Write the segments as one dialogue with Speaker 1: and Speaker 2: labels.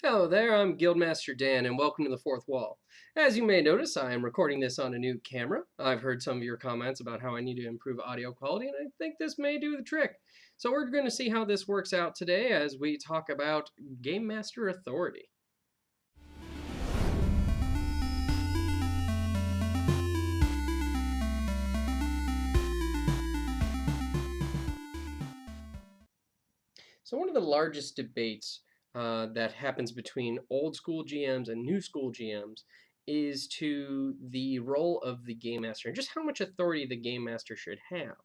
Speaker 1: Hello there, I'm Guildmaster Dan, and welcome to the Fourth Wall. As you may notice, I am recording this on a new camera. I've heard some of your comments about how I need to improve audio quality, and I think this may do the trick. So we're going to see how this works out today as we talk about Game Master Authority. So one of the largest debates that happens between old school GMs and new school GMs is to the role of the Game Master and just how much authority the Game Master should have.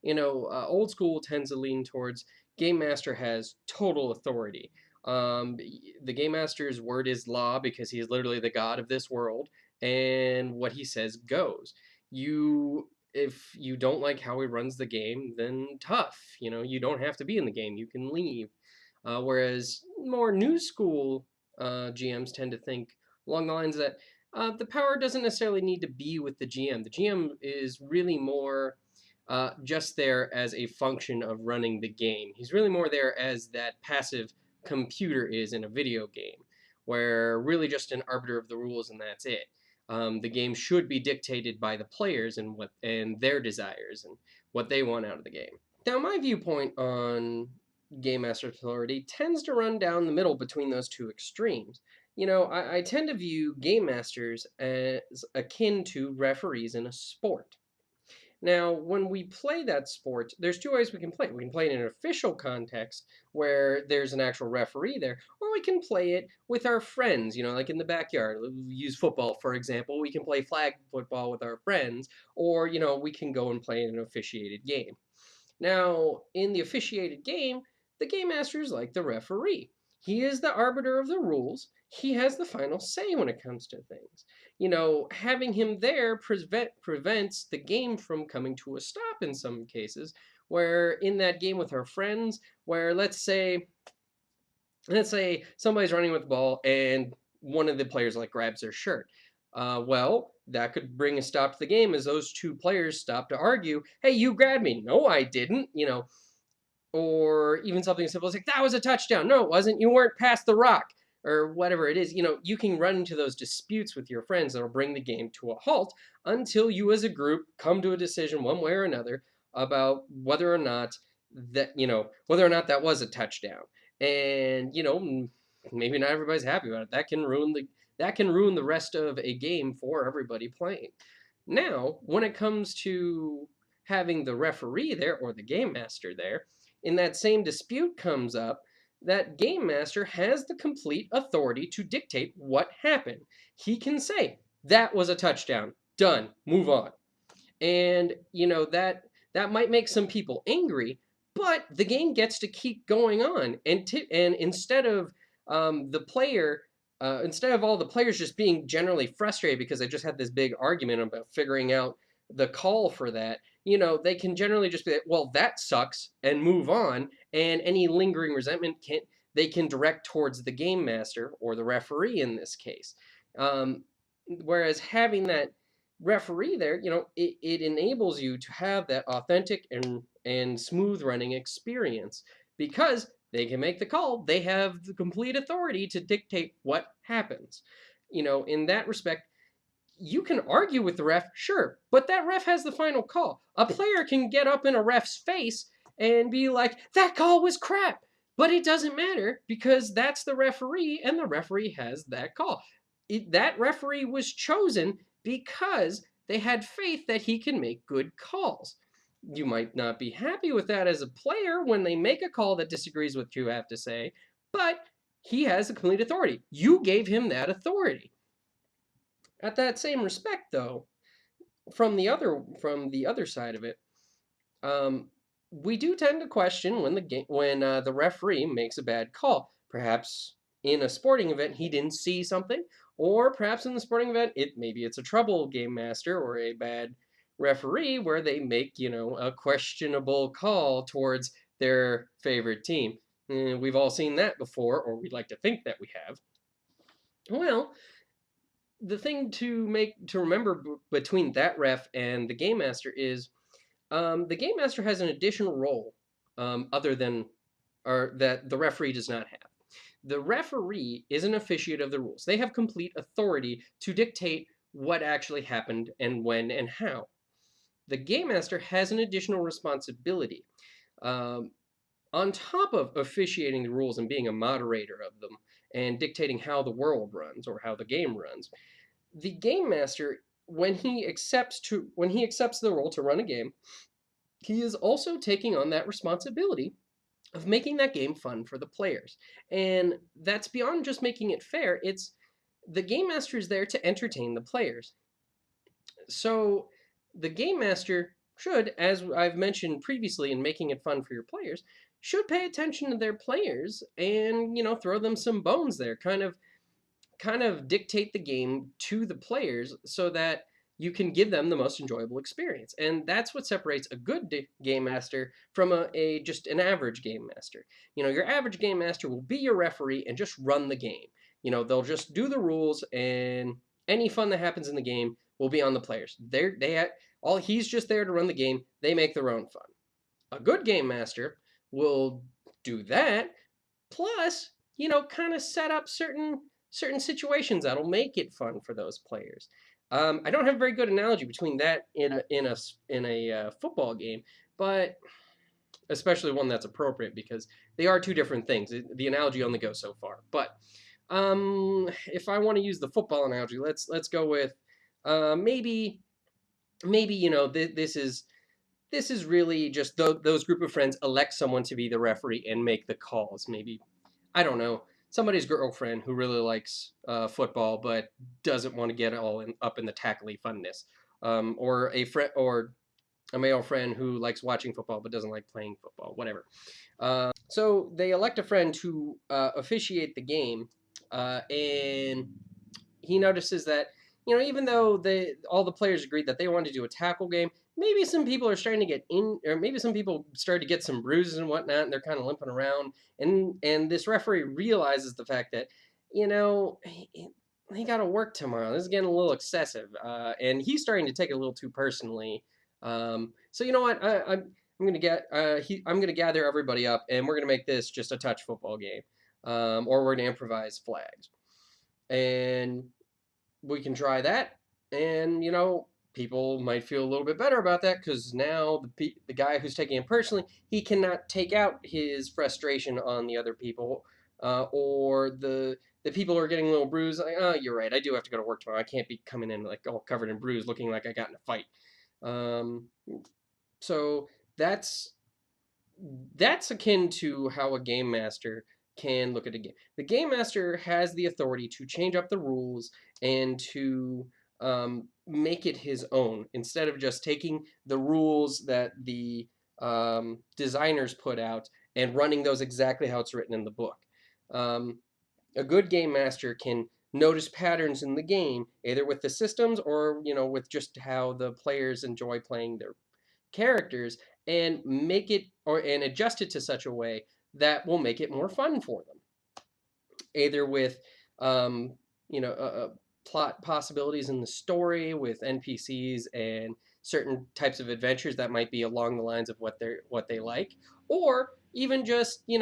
Speaker 1: Old school tends to lean towards Game Master has total authority. The Game Master's word is law because he is literally the god of this world, and what he says goes. If you don't like how he runs the game, then tough. You don't have to be in the game. You can leave. Whereas more new school GMs tend to think along the lines that the power doesn't necessarily need to be with the GM. The GM is really more just there as a function of running the game. He's really more there as that passive computer is in a video game, where really just an arbiter of the rules and that's it. The game should be dictated by the players and their desires and what they want out of the game. Now, my viewpoint on Game Master Authority tends to run down the middle between those two extremes. I tend to view Game Masters as akin to referees in a sport. Now, when we play that sport, there's two ways we can play it. We can play it in an official context where there's an actual referee there, or we can play it with our friends, like in the backyard. Use football, for example. We can play flag football with our friends, or, we can go and play in an officiated game. Now, in the officiated game, the game master is like the referee. He is the arbiter of the rules. He has the final say when it comes to things. Having him there prevents the game from coming to a stop in some cases, where in that game with our friends, where let's say somebody's running with the ball and one of the players grabs their shirt. Well, that could bring a stop to the game as those two players stop to argue. Hey, you grabbed me. No, I didn't. Or even something as simple as like, that was a touchdown. No, it wasn't. You weren't past the rock or whatever it is. You can run into those disputes with your friends that'll bring the game to a halt until you as a group come to a decision one way or another about whether or not that was a touchdown. And, maybe not everybody's happy about it. That can ruin the rest of a game for everybody playing. Now, when it comes to having the referee there or the game master there, in that same dispute comes up, that game master has the complete authority to dictate what happened. He can say, that was a touchdown. Done. Move on. And, that might make some people angry, but the game gets to keep going on. And instead of instead of all the players just being generally frustrated because they just had this big argument about figuring out the call for that, they can generally just be like, well, that sucks, and move on. And any lingering resentment they can direct towards the game master or the referee in this case. Whereas having that referee there, it enables you to have that authentic and smooth running experience because they can make the call. They have the complete authority to dictate what happens. In that respect, you can argue with the ref, sure, but that ref has the final call. A player can get up in a ref's face and be like, that call was crap. But it doesn't matter because that's the referee and the referee has that call. That referee was chosen because they had faith that he can make good calls. You might not be happy with that as a player when they make a call that disagrees with what you have to say, but he has the complete authority. You gave him that authority. At that same respect, though, from the other side of it, we do tend to question when the referee makes a bad call. Perhaps in a sporting event he didn't see something, or perhaps in the sporting event maybe it's a trouble game master or a bad referee where they make a questionable call towards their favorite team. We've all seen that before, or we'd like to think that we have. Well, the thing to remember between that ref and the game master is the game master has an additional role other than or that the referee does not have. The referee is an officiate of the rules. They have complete authority to dictate what actually happened and when and how. The game master has an additional responsibility. Um, on top of officiating the rules and being a moderator of them and dictating how the world runs or how the game runs, the game master, when he accepts the role to run a game, he is also taking on that responsibility of making that game fun for the players. And that's beyond just making it fair. It's the game master is there to entertain the players. So the game master should, as I've mentioned previously in making it fun for your players, should pay attention to their players and, throw them some bones there, kind of dictate the game to the players so that you can give them the most enjoyable experience. And that's what separates a good game master from just an average game master. Your average game master will be your referee and just run the game. They'll just do the rules, and any fun that happens in the game will be on the players. He's just there to run the game. They make their own fun. A good game master will do that, plus, kind of set up certain situations that'll make it fun for those players. I don't have a very good analogy between that in a football game, but especially one that's appropriate because they are two different things. The analogy only goes so far. But if I want to use the football analogy, let's go with maybe this is really just those group of friends elect someone to be the referee and make the calls. Maybe, I don't know, somebody's girlfriend who really likes football but doesn't want to get up in the tackly funness, or a male friend who likes watching football but doesn't like playing football, whatever. So they elect a friend to officiate the game, and he notices that even though all the players agreed that they wanted to do a tackle game, maybe some people are starting to get in, or maybe some people started to get some bruises and whatnot, and they're kind of limping around. And this referee realizes the fact that he got to work tomorrow. This is getting a little excessive, and he's starting to take it a little too personally. So you know what? I'm gonna gather everybody up, and we're gonna make this just a touch football game, or we're gonna improvise flags, and we can try that. And people might feel a little bit better about that because now the guy who's taking it personally, he cannot take out his frustration on the other people, or the people who are getting a little bruised. Like, oh, you're right, I do have to go to work tomorrow. I can't be coming in like all covered in bruise, looking like I got in a fight. So that's akin to how a game master can look at a game. The game master has the authority to change up the rules and to make it his own instead of just taking the rules that the designers put out and running those exactly how it's written in the book. A good game master can notice patterns in the game, either with the systems or with just how the players enjoy playing their characters, and make it and adjust it to such a way that will make it more fun for them, either with plot possibilities in the story with NPCs and certain types of adventures that might be along the lines of what they like, or even just we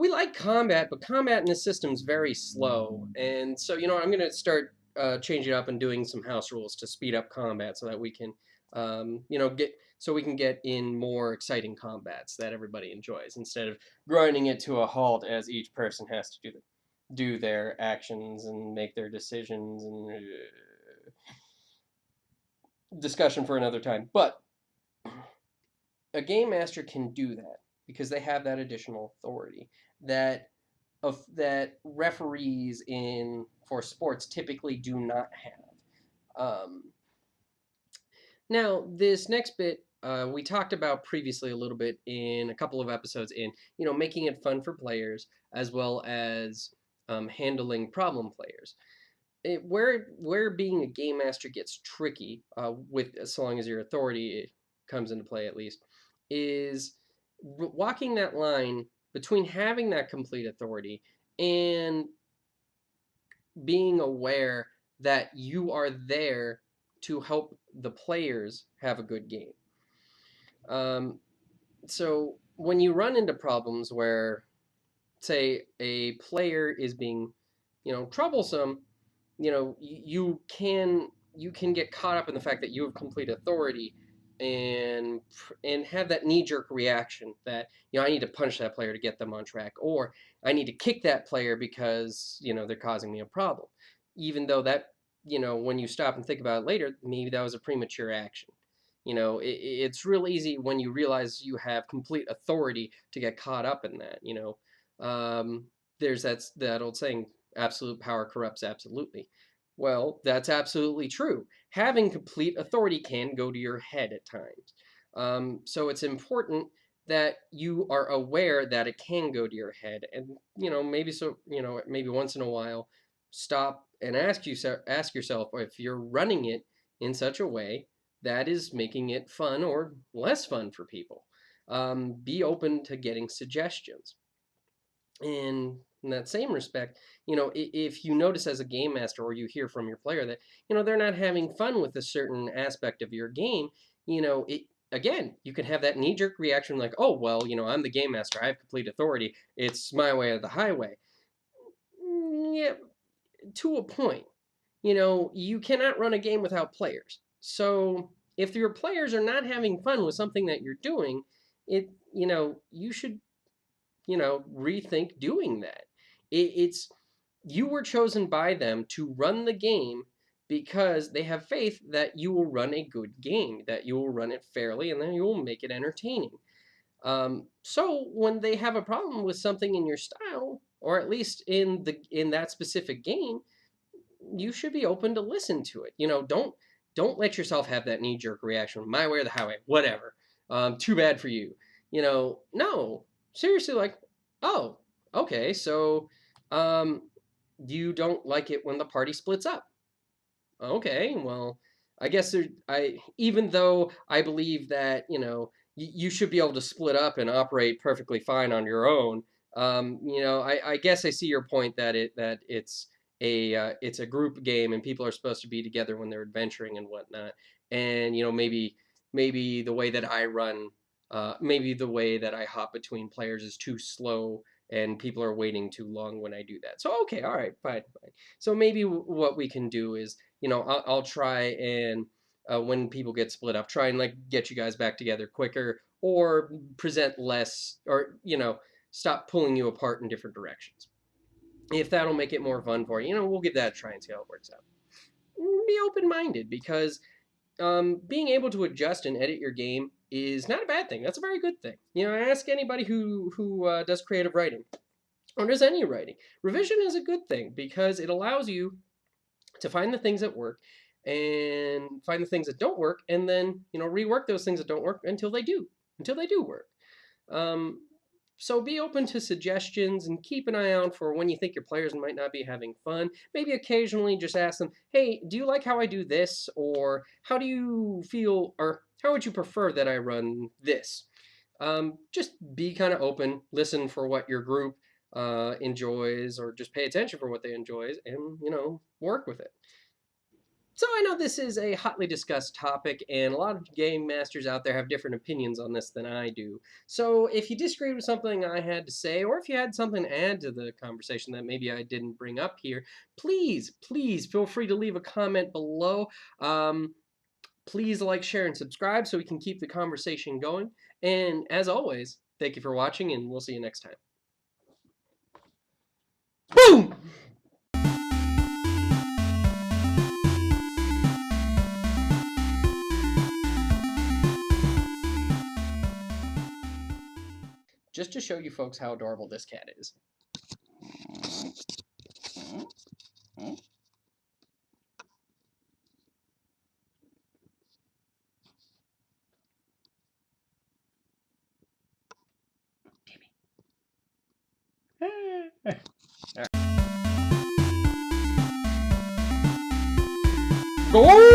Speaker 1: like combat, but combat in the system's very slow, and so I'm gonna start changing it up and doing some house rules to speed up combat so that we can get in more exciting combats that everybody enjoys instead of grinding it to a halt as each person has to do their actions and make their decisions, and discussion for another time. But a game master can do that because they have that additional authority that referees for sports typically do not have. Now, this next bit we talked about previously a little bit in a couple of episodes in making it fun for players as well as handling problem players. Where being a game master gets tricky, with so long as your authority comes into play at least, is walking that line between having that complete authority and being aware that you are there to help the players have a good game. So when you run into problems where say a player is being, troublesome, you can get caught up in the fact that you have complete authority and have that knee-jerk reaction that I need to punch that player to get them on track, or I need to kick that player because they're causing me a problem, even though that when you stop and think about it later, maybe that was a premature action. It's real easy when you realize you have complete authority to get caught up in that. There's that old saying, absolute power corrupts absolutely. Well, that's absolutely true. Having complete authority can go to your head at times. So it's important that you are aware that it can go to your head, and maybe once in a while, stop and ask yourself if you're running it in such a way that is making it fun or less fun for people. Be open to getting suggestions. And in that same respect, if you notice as a game master or you hear from your player that, they're not having fun with a certain aspect of your game, again, you can have that knee-jerk reaction like, oh, well, I'm the game master. I have complete authority. It's my way or the highway. Yeah, to a point. You cannot run a game without players. So if your players are not having fun with something that you're doing, you should rethink doing that. It's you were chosen by them to run the game because they have faith that you will run a good game, that you will run it fairly, and then you will make it entertaining. So when they have a problem with something in your style, or at least in that specific game, you should be open to listen to it. Don't let yourself have that knee-jerk reaction, my way or the highway, whatever. Too bad for you. No, seriously, like, oh, okay, so you don't like it when the party splits up. Okay, well, I guess even though I believe that, you should be able to split up and operate perfectly fine on your own. I guess I see your point that it's a group game and people are supposed to be together when they're adventuring and whatnot. And maybe the way that I run, maybe the way that I hop between players is too slow and people are waiting too long when I do that. So okay, all right, fine. So maybe what we can do is, I'll try and when people get split up, try and like get you guys back together quicker, or present less, or stop pulling you apart in different directions. If that'll make it more fun for you, we'll give that a try and see how it works out. Be open-minded, because being able to adjust and edit your game is not a bad thing. That's a very good thing. Ask anybody who does creative writing or does any writing. Revision is a good thing because it allows you to find the things that work and find the things that don't work, and then rework those things that don't work until they do work. So be open to suggestions and keep an eye out for when you think your players might not be having fun. Maybe occasionally just ask them, hey, do you like how I do this? Or how do you feel, or how would you prefer that I run this? Just be kind of open, listen for what your group enjoys, or just pay attention for what they enjoy, and, work with it. So I know this is a hotly discussed topic, and a lot of game masters out there have different opinions on this than I do. So if you disagreed with something I had to say, or if you had something to add to the conversation that maybe I didn't bring up here, please feel free to leave a comment below. Please like, share, and subscribe so we can keep the conversation going. And as always, thank you for watching, and we'll see you next time. Boom! Just to show you folks how adorable this cat is. Go!